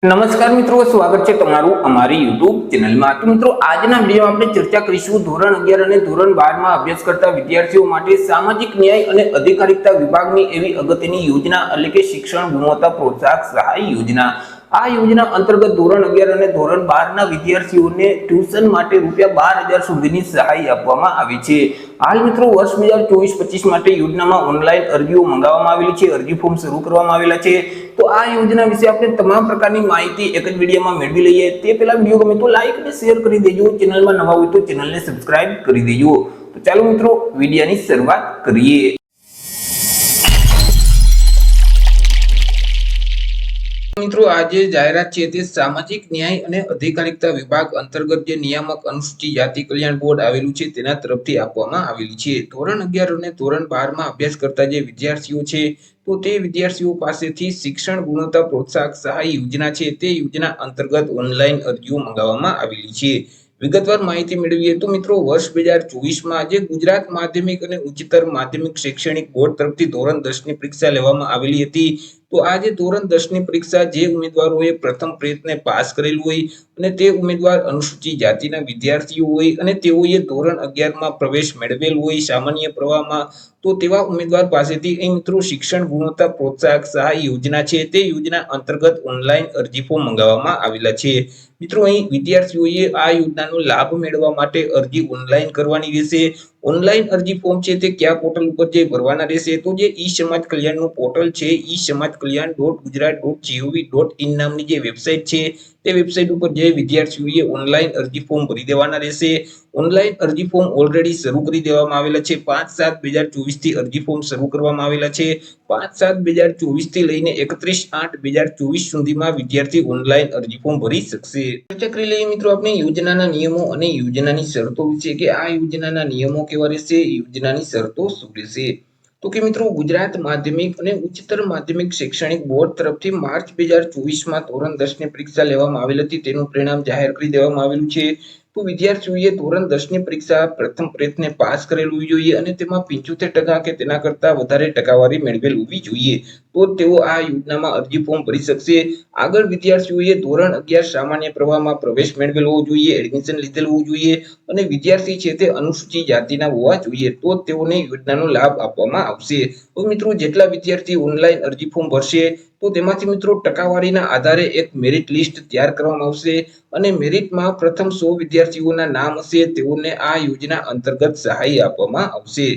નમસ્કાર મિત્રો, સ્વાગત છે તમારું અમારી YouTube ચેનલમાં। તો મિત્રો, આજના વિડીયોમાં આપણે ચર્ચા કરીશું ધોરણ 11 અને ધોરણ 12 માં અભ્યાસ કરતા વિદ્યાર્થીઓ માટે સામાજિક ન્યાય અને અધિકારીતા વિભાગની એવી અગત્યની યોજના એટલે કે શિક્ષણ ગુણવત્તા પ્રોત્સાહક સહાય યોજના। આ યોજના અંતર્ગત ધોરણ 11 અને ધોરણ 12 ના વિદ્યાર્થીઓને ટ્યુશન માટે ₹12,000 સુધીની સહાય આપવામાં આવી છે। હાલ મિત્રો, વર્ષ 2024-25 માટે યોજનામાં ઓનલાઈન અરજીઓ મંગાવવામાં આવેલી છે, અરજી ફોર્મ શરૂ કરવામાં આવેલા છે। તો આ યોજના વિશે આપણે તમામ પ્રકારની માહિતી એક જ વિડીયોમાં મેળવી લઈએ। તે પહેલા વિડીયો ગમે તો લાઈક અને શેર કરી દેજો, ચેનલમાં નવા હોય તો ચેનલને સબસ્ક્રાઇબ કરી દેજો। તો ચાલો મિત્રો, વિડીયોની શરૂઆત કરીએ। મિત્રો, આજે જાહેરાત છે તે સામાજિક ન્યાય અને અધિકારીતા વિભાગ અંતર્ગત જે નિયામક અનુસૂચિત જાતિ કલ્યાણ બોર્ડ આવેલું છે તેના તરફથી આપવામાં આવેલી છે। ધોરણ 11 અને ધોરણ 12 માં અભ્યાસ કરતા જે વિદ્યાર્થીઓ છે તો તે વિદ્યાર્થીઓ પાસેથી શિક્ષણ ગુણવત્તા પ્રોત્સાહક સહાય યોજના છે તે યોજના અંતર્ગત ઓનલાઈન અરજીઓ મંગાવવામાં આવેલી છે। વિગતવાર માહિતી મેળવીએ તો મિત્રો, વર્ષ 2024 જે ગુજરાત માધ્યમિક અને ઉચ્ચતર માધ્યમિક શૈક્ષણિક બોર્ડ તરફથી ધોરણ 10 ની પરીક્ષા લેવામાં આવેલી હતી। તો આ જે ધોરણ 10 ની પરીક્ષા જે ઉમેદવારોએ પ્રથમ પ્રયત્ને પાસ કરેલું હોય અને તે ઉમેદવાર અનુસૂચિત જાતિના વિદ્યાર્થીઓ હોય અને તેઓએ ધોરણ 11 માં પ્રવેશ મેળવેલ હોય સામાન્ય પ્રવાહમાં, તો તેવા ઉમેદવાર પાસેથી અહીં મિત્રો શિક્ષણ ગુણવત્તા પ્રોત્સાહક સહાય યોજના છે તે યોજના અંતર્ગત ઓનલાઈન અરજી ફોર્મ મંગાવવામાં આવેલા છે। મિત્રો, અહીં વિદ્યાર્થીઓએ આ યોજનાનો લાભ મેળવવા માટે અરજી ઓનલાઈન કરવાની રહેશે। ઓનલાઈન અરજી ફોર્મ છે તે કયા પોર્ટલ ઉપર જઈ ભરવાના રહેશે તો જે ઈ સમાજ કલ્યાણનું પોર્ટલ છે ii-samajkalyan.gujarat.gov.in નામની જે વેબસાઇટ છે તે વેબસાઇટ ઉપર જઈ વિદ્યાર્થીઓએ ઓનલાઈન અરજી ફોર્મ ભરી દેવાના રહેશે। ઓનલાઈન અરજી ફોર્મ ઓલરેડી શરૂ કરી દેવામાં આવેલા છે। 5/7/2024 થી અરજી ફોર્મ શરૂ કરવામાં આવેલા છે। 5/7/2024 થી લઈને 31/8/2024 સુધીમાં વિદ્યાર્થી ઓનલાઈન અરજી ફોર્મ ભરી શકશે। ચર્ચા કરી લઈએ મિત્રો આપણે યોજનાના નિયમો અને યોજનાની શરતો વિશે કે આ યોજનાના નિયમો કેવા રહેશે, યોજનાની શરતો શું રહેશે। તો કે મિત્રો, ગુજરાત માધ્યમિક અને ઉચ્ચતર માધ્યમિક શૈક્ષણિક બોર્ડ તરફથી માર્ચ 2024 માં ધોરણ 10 ની પરીક્ષા લેવામાં આવેલ હતી, તેનું પરિણામ જાહેર કરી દેવામાં આવેલું છે। તો વિદ્યાર્થીઓએ ધોરણ 10 ની પરીક્ષા પ્રથમ પ્રયત્ને પાસ કરેલું હોવી જોઈએ અને તેમાં 75% કે તેના કરતા વધારે ટકાવારી મેળવેલ હોવી જોઈએ, તો તેઓ આ યોજનામાં અરજી ફોર્મ ભરી શકશે। આગળ વિદ્યાર્થીઓએ ધોરણ 11 સામાન્ય પ્રવાહમાં પ્રવેશ મેળવેલ હોવો જોઈએ, એડમિશન લીધેલ હોવું જોઈએ અને વિદ્યાર્થી છે તે અનુસૂચિત જાતિના હોવા જોઈએ, તો તેઓને યોજનાનો લાભ આપવામાં આવશે। તો મિત્રો, જેટલા વિદ્યાર્થી ઓનલાઈન અરજી ફોર્મ ભરશે તો તેમાંથી મિત્રો ટકાવારીના આધારે એક મેરિટ લિસ્ટ તૈયાર કરવામાં આવશે અને મેરિટમાં પ્રથમ 100 વિદ્યાર્થીઓના નામ હશે તેઓને આ યોજના અંતર્ગત સહાય આપવામાં આવશે।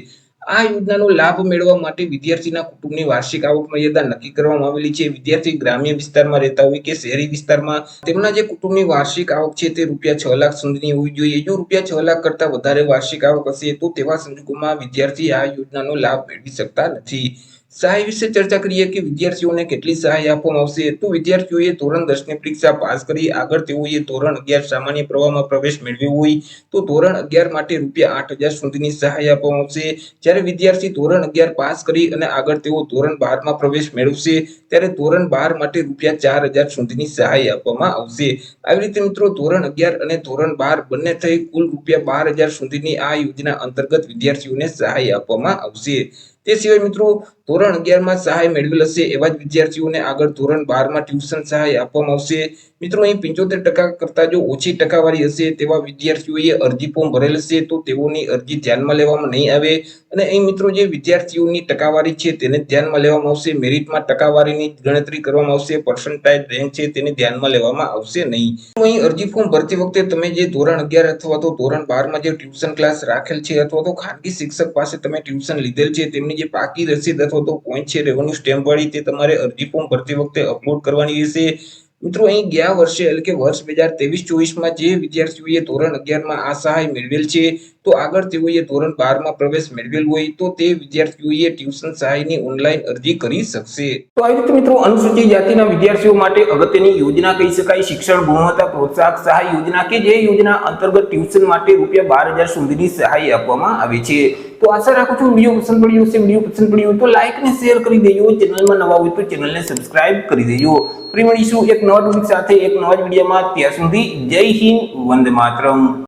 આ યોજનાનો લાભ મેળવવા માટે વિદ્યાર્થીના કુટુંબની વાર્ષિક આવક મર્યાદા નક્કી કરવામાં આવેલી છે। વિદ્યાર્થી ગ્રામ્ય વિસ્તારમાં રહેતા હોય કે શહેરી વિસ્તારમાં, તેમના જે કુટુંબની વાર્ષિક આવક છે તે ₹6 લાખ સુધીની હોવી જોઈએ। જો ₹6 લાખ કરતા વધારે વાર્ષિક આવક હશે તો તેવા સંજોગોમાં વિદ્યાર્થી આ યોજનાનો લાભ મેળવી શકતા નથી। સહાય વિશે ચર્ચા કરીએ કે વિદ્યાર્થીઓને કેટલી સહાય આપવામાં આવશે। તો વિદ્યાર્થીઓએ ધોરણ 10 ની પરીક્ષા પાસ કરી આગળ તેઓએ ધોરણ 11 સામાન્ય પ્રવાહમાં પ્રવેશ મેળવ્યો હોય તો ધોરણ 11 માટે ₹8,000 સુધીની સહાય આપવામાં આવશે। જ્યારે વિદ્યાર્થી ધોરણ 11 પાસ કરી અને આગળ તેઓ ધોરણ 12 માં પ્રવેશ મેળવશે ત્યારે ધોરણ 12 માટે ₹4,000 સુધીની સહાય આપવામાં આવશે। આવી રીતે મિત્રો, ધોરણ 11 અને ધોરણ 12 બંને થઈ કુલ ₹12,000 સુધીની આ યોજના અંતર્ગત વિદ્યાર્થીઓને સહાય આપવામાં આવશે। તે સિવાય મિત્રો, ધોરણ 11 માં સહાય મેળવેલ હશે એવા જ વિદ્યાર્થીઓને આગળ ધોરણ 12 માં ટ્યુશન સહાય આપવામાં આવશે। મિત્રો, અહીં 75% કરતા જો ઓછી ટકાવારી હશે તેવા વિદ્યાર્થીઓએ અરજી ફોર્મ ભરેલ હશે તો તેઓની અરજી ધ્યાનમાં લેવામાં નહીં આવે અને અહીં મિત્રો જે વિદ્યાર્થીઓની ટકાવારી છે તેને ધ્યાનમાં લેવામાં આવશે। મેરિટમાં ટકાવારીની ગણતરી કરવામાં આવશે, પર્સન્ટાઇલ રેન્ક છે તેને ધ્યાનમાં લેવામાં આવશે નહીં। અહીં અરજી ફોર્મ ભરતી વખતે તમે જે ધોરણ 11 અથવા તો ધોરણ 12 માં જે ટ્યુશન ક્લાસ રાખેલ છે અથવા તો ખાનગી શિક્ષક પાસે તમે ટ્યુશન લીધેલ છે તેમની જે પાકી રસીદ અથવા તો પોઈન્ટ છે રેવન્યુ સ્ટેમ્પ વાળી તે તમારે અરજી ફોર્મ ભરતી વખતે અપલોડ કરવાની રહેશે। મિત્રો, અહીં ગયા વર્ષે એટલે કે વર્ષ 2023-24 માં જે વિદ્યાર્થીઓએ ધોરણ 11 માં આ સહાય મેળવેલ છે તો આગળ તેઓએ ધોરણ 12 માં પ્રવેશ મેળવેલ હોય તો તે વિદ્યાર્થીઓએ ટ્યુશન સહાયની ઓનલાઈન અરજી કરી શકશે। તો આવી રીતે મિત્રો, અનુસૂચિત જાતિના વિદ્યાર્થીઓ માટે અગત્યની યોજના કહી શકાય શિક્ષણ ગુણવત્તા પ્રોત્સાહક સહાય યોજના, કે જે યોજના અંતર્ગત ટ્યુશન માટે ₹12,000 સુધીની સહાય આપવામાં આવે છે। તો આશા રાખું છું વિડીયો પસંદ પડ્યો હશે। વિડીયો પસંદ પડ્યો હોય તો લાઈક અને શેર કરી દેજો, ચેનલમાં નવા હોય તો ચેનલને સબસ્ક્રાઇબ કરી દેજો। ફરી મળીશું એક નવા ટોપિક સાથે એક નવા જ વિડીયોમાં। ત્યાં સુધી જય હિન્દ, વંદે માતરમ।